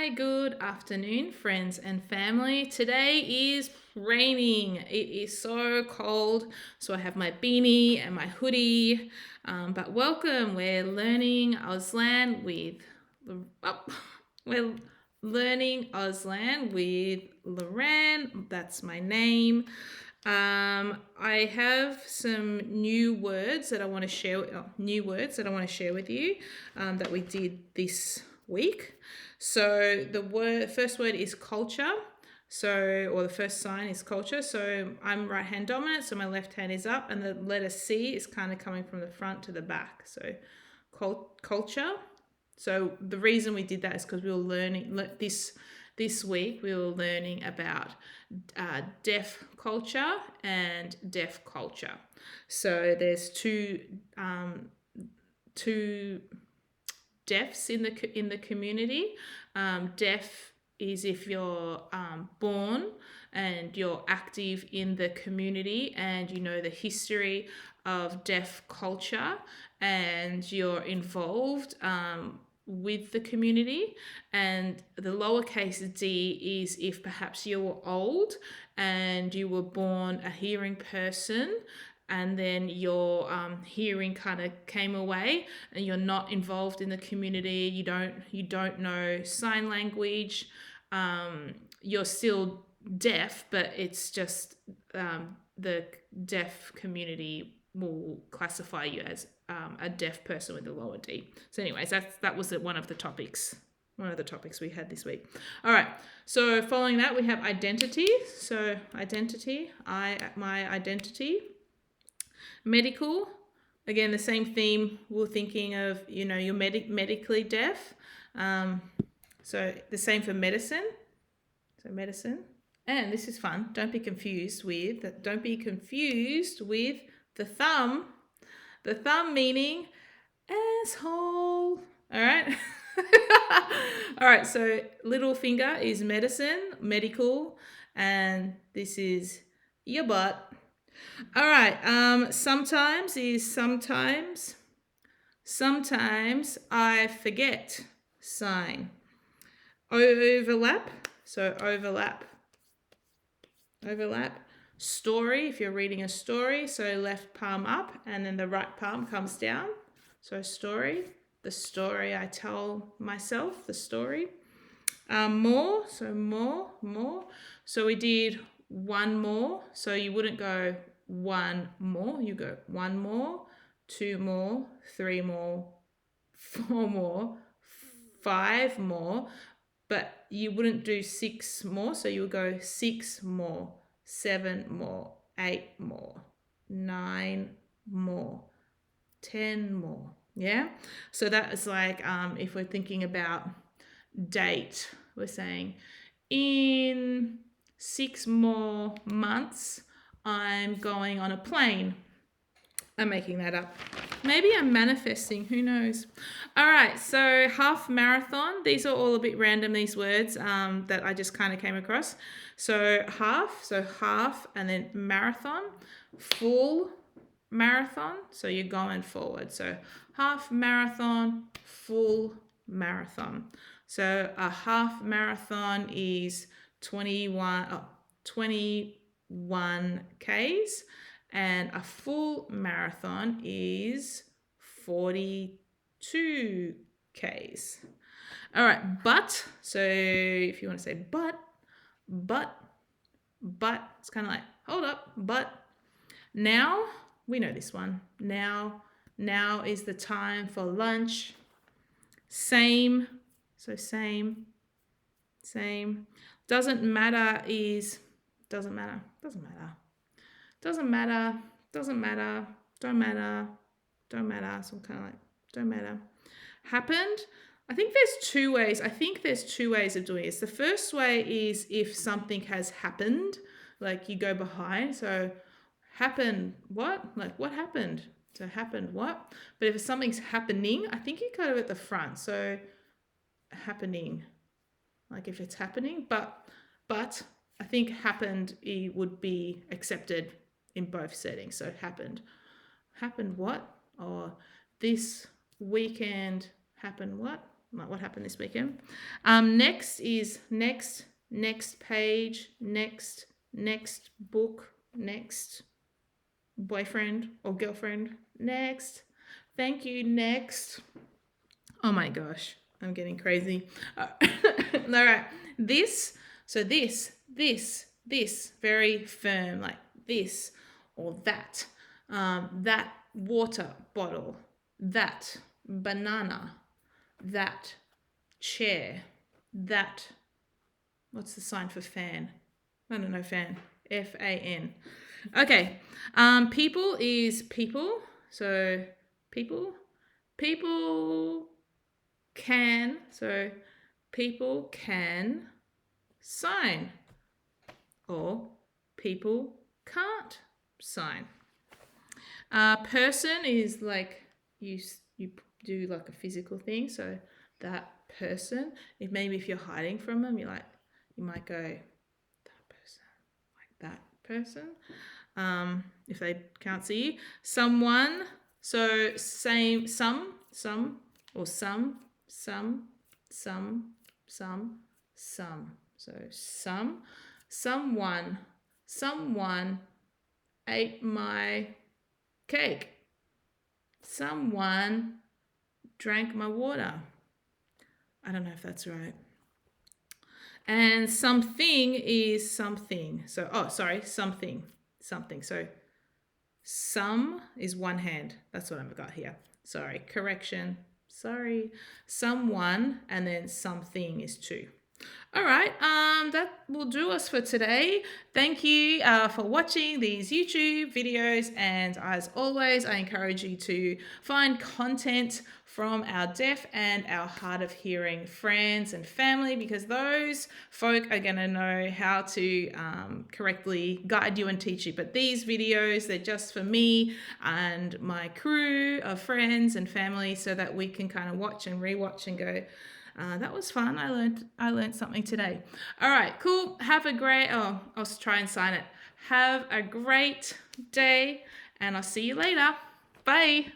Hi, good afternoon, friends and family. Today is raining. It is so cold, so I have my beanie and my hoodie. But welcome. We're learning Auslan with oh, we're learning Auslan with Loran. That's my name. I have some new words that I want to share. New words that I want to share with you that we did this week. So the first word is culture. Or the first sign is culture. So I'm right hand dominant, so my left hand is up, and the letter C is kind of coming from the front to the back. So culture. So the reason we did that is because we were learning this week. We were learning about deaf culture and deaf culture. So there's two deafs in the community. Deaf is if you're born and you're active in the community and you know the history of deaf culture and you're involved with the community. And the lowercase d is if perhaps you were old and you were born a hearing person and then your hearing kind of came away and you're not involved in the community, you don't know sign language, you're still deaf, but it's just the deaf community will classify you as a deaf person with a lower D. So anyways, that was one of the topics we had this week. All right, so following that we have identity. So identity, my identity. Medical, again, the same theme. We're thinking of, you're medically deaf. So the same for medicine. So medicine. And this is fun. Don't be confused with the thumb. The thumb meaning asshole. All right. All right. So little finger is medicine, medical, and this is your butt. All right. Sometimes is sometimes. Sometimes I forget sign. Overlap. So overlap. Story, if you're reading a story, so left palm up and then the right palm comes down. So story, the story I tell myself, the story. More, so more. So we did one more. So you wouldn't go one more, you go one more, two more, three more, four more, five more, but you wouldn't do six more. So you would go six more, seven more, eight more, nine more, 10 more. Yeah. So that is like if we're thinking about date, we're saying in 6 more months I'm going on a plane. I'm making that up. Maybe I'm manifesting, who knows? All right, so half marathon. These are all a bit random, these words that I just kind of came across. So half, and then marathon, full marathon. So you're going forward. So half marathon, full marathon. So a half marathon is 21 Ks. And a full marathon is 42 Ks. All right, but, so if you want to say but, it's kind of like, hold up, but. Now, we know this one. Now is the time for lunch. Same, so same. Doesn't matter is, doesn't matter. Don't matter. So I'm kind of like, don't matter. Happened. I think there's two ways of doing this. The first way is if something has happened, like you go behind. So happen what? Like what happened? So happened what? But if something's happening, I think you go at the front. So happening. Like if it's happening, but I think happened it would be accepted in both settings. So happened what? Or this weekend happened what? like what happened this weekend. Next is next page, next book, next boyfriend or girlfriend, next. Thank you, next. Oh my gosh, I'm getting crazy. All right, this, so this, very firm, like this or that. That water bottle, that banana, that chair, that, what's the sign for fan? I don't know, fan. F-A-N. Okay. People is people. So people can, so people can sign, or people can't sign. Person is like you do like a physical thing, so that person. If you're hiding from them, you might go that person, like that person. If they can't see you. Someone, so same, some, or some. So someone ate my cake. Someone drank my water. I don't know if that's right. And something is something. So, something. So, some is one hand. That's what I've got here. Sorry, correction. Sorry. Someone and then something is two. All right, that will do us for today. Thank you for watching these YouTube videos, and as always, I encourage you to find content from our deaf and our hard of hearing friends and family, because those folk are going to know how to correctly guide you and teach you. But these videos, they're just for me and my crew of friends and family, so that we can kind of watch and rewatch and go, that was fun. I learned something today. All right, cool. Have a great, I'll try and sign it. Have a great day, and I'll see you later. Bye.